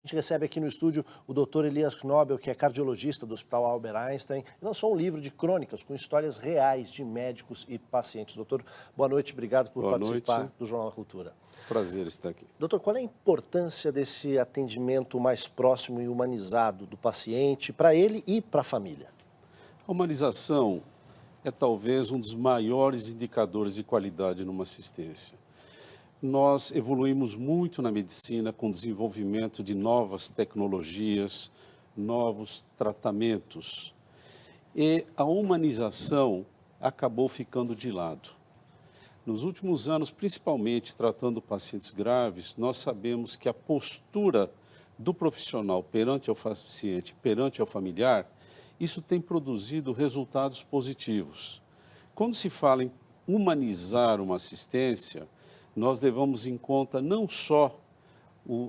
A gente recebe aqui no estúdio o Dr. Elias Knobel, que é cardiologista do Hospital Albert Einstein, e lançou um livro de crônicas com histórias reais de médicos e pacientes. Doutor, boa noite, obrigado por Boa participar noite. do Jornal da Cultura. Prazer estar aqui. Doutor, qual é a importância desse atendimento mais próximo e humanizado do paciente, para ele e para a família? A humanização é talvez um dos maiores indicadores de qualidade numa assistência. Nós evoluímos muito na medicina com o desenvolvimento de novas tecnologias, novos tratamentos. E a humanização acabou ficando de lado. Nos últimos anos, principalmente tratando pacientes graves, nós sabemos que a postura do profissional perante o paciente, perante o familiar, isso tem produzido resultados positivos. Quando se fala em humanizar uma assistência, nós levamos em conta não só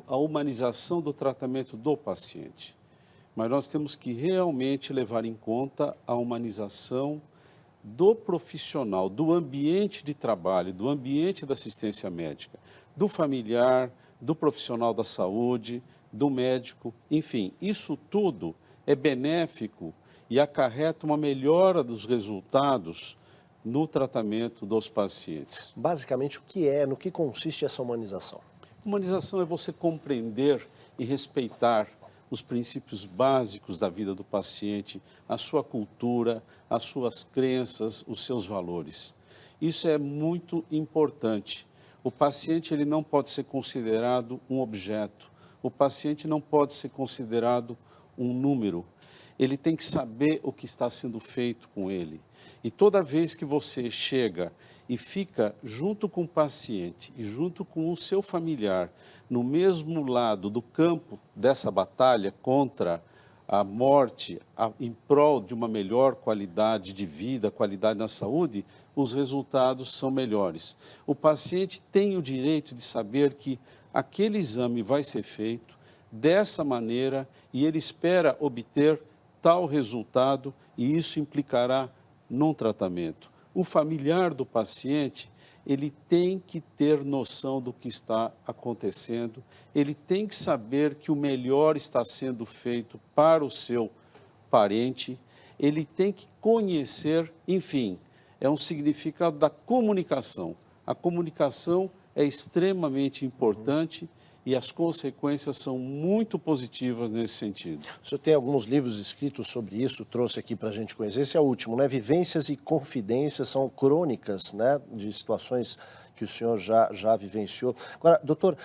a humanização do tratamento do paciente, mas nós temos que realmente levar em conta a humanização do profissional, do ambiente de trabalho, do ambiente da assistência médica, do familiar, do profissional da saúde, do médico, enfim, isso tudo é benéfico e acarreta uma melhora dos resultados no tratamento dos pacientes. Basicamente, no que consiste essa humanização? Humanização é você compreender e respeitar os princípios básicos da vida do paciente, a sua cultura, as suas crenças, os seus valores. Isso é muito importante. O paciente ele não pode ser considerado um objeto, o paciente não pode ser considerado um número. Ele tem que saber o que está sendo feito com ele. E toda vez que você chega e fica junto com o paciente e junto com o seu familiar, no mesmo lado do campo dessa batalha contra a morte, em prol de uma melhor qualidade de vida, qualidade na saúde, os resultados são melhores. O paciente tem o direito de saber que aquele exame vai ser feito dessa maneira e ele espera obter tal resultado e isso implicará num tratamento. O familiar do paciente, ele tem que ter noção do que está acontecendo, ele tem que saber que o melhor está sendo feito para o seu parente, ele tem que conhecer, enfim, é um significado da comunicação. A comunicação é extremamente importante e as consequências são muito positivas nesse sentido. O senhor tem alguns livros escritos sobre isso, trouxe aqui para a gente conhecer. Esse é o último, né? Vivências e Confidências, são crônicas, né, de situações que o senhor já vivenciou. Agora, doutor,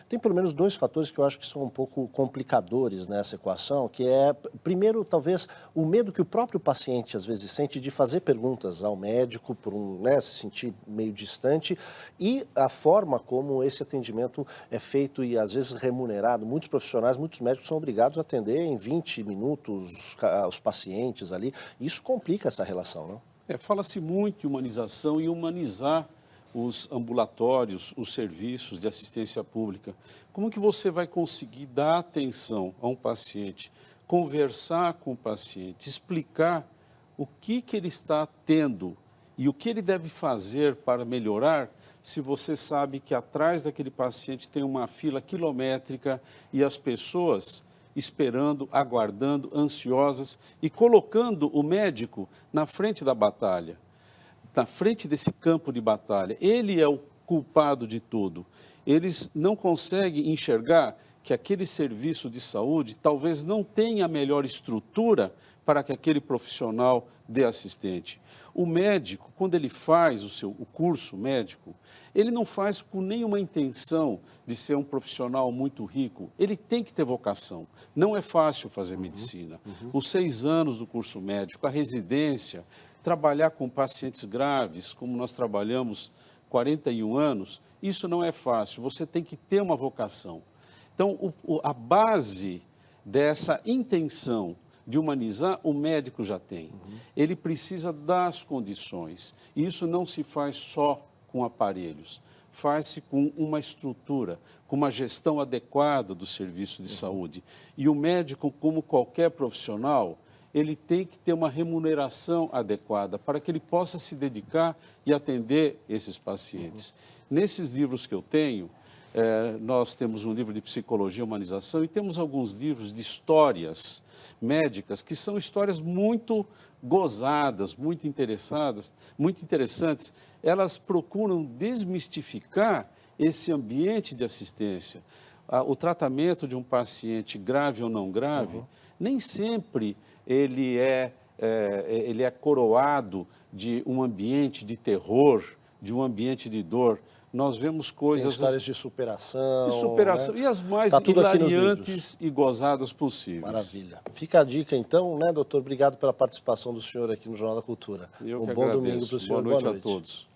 tem pelo menos dois fatores que eu acho que são um pouco complicadores nessa equação, que é, primeiro, talvez, o medo que o próprio paciente às vezes sente de fazer perguntas ao médico, se sentir meio distante, e a forma como esse atendimento é feito e às vezes remunerado. Muitos profissionais, muitos médicos são obrigados a atender em 20 minutos os pacientes ali, e isso complica essa relação, não? Fala-se muito em humanização e humanizar os ambulatórios, os serviços de assistência pública. Como que você vai conseguir dar atenção a um paciente, conversar com o paciente, explicar o que ele está tendo e o que ele deve fazer para melhorar, se você sabe que atrás daquele paciente tem uma fila quilométrica e as pessoas esperando, aguardando, ansiosas e colocando o médico na frente da batalha, na frente desse campo de batalha. Ele é o culpado de tudo. Eles não conseguem enxergar que aquele serviço de saúde talvez não tenha a melhor estrutura para que aquele profissional dê assistente. O médico, quando ele faz o curso médico, ele não faz com nenhuma intenção de ser um profissional muito rico. Ele tem que ter vocação. Não é fácil fazer medicina. Os 6 anos do curso médico, a residência, trabalhar com pacientes graves, como nós trabalhamos 41 anos, isso não é fácil. Você tem que ter uma vocação. Então, a base dessa intenção de humanizar, o médico já tem. Ele precisa das condições. E isso não se faz só com aparelhos. Faz-se com uma estrutura, com uma gestão adequada do serviço de saúde. E o médico, como qualquer profissional, ele tem que ter uma remuneração adequada para que ele possa se dedicar e atender esses pacientes. Nesses livros que eu tenho, nós temos um livro de psicologia e humanização e temos alguns livros de histórias médicas que são histórias muito gozadas, muito interessantes. Elas procuram desmistificar esse ambiente de assistência. O tratamento de um paciente grave ou não grave, nem sempre ele é coroado de um ambiente de terror, de um ambiente de dor. Nós vemos coisas... Tem histórias de superação. Né? E as mais tá tudo hilariantes e gozadas possíveis. Maravilha. Fica a dica então, né, doutor? Obrigado pela participação do senhor aqui no Jornal da Cultura. Eu um que bom agradeço. domingo para o senhor. Boa noite a todos.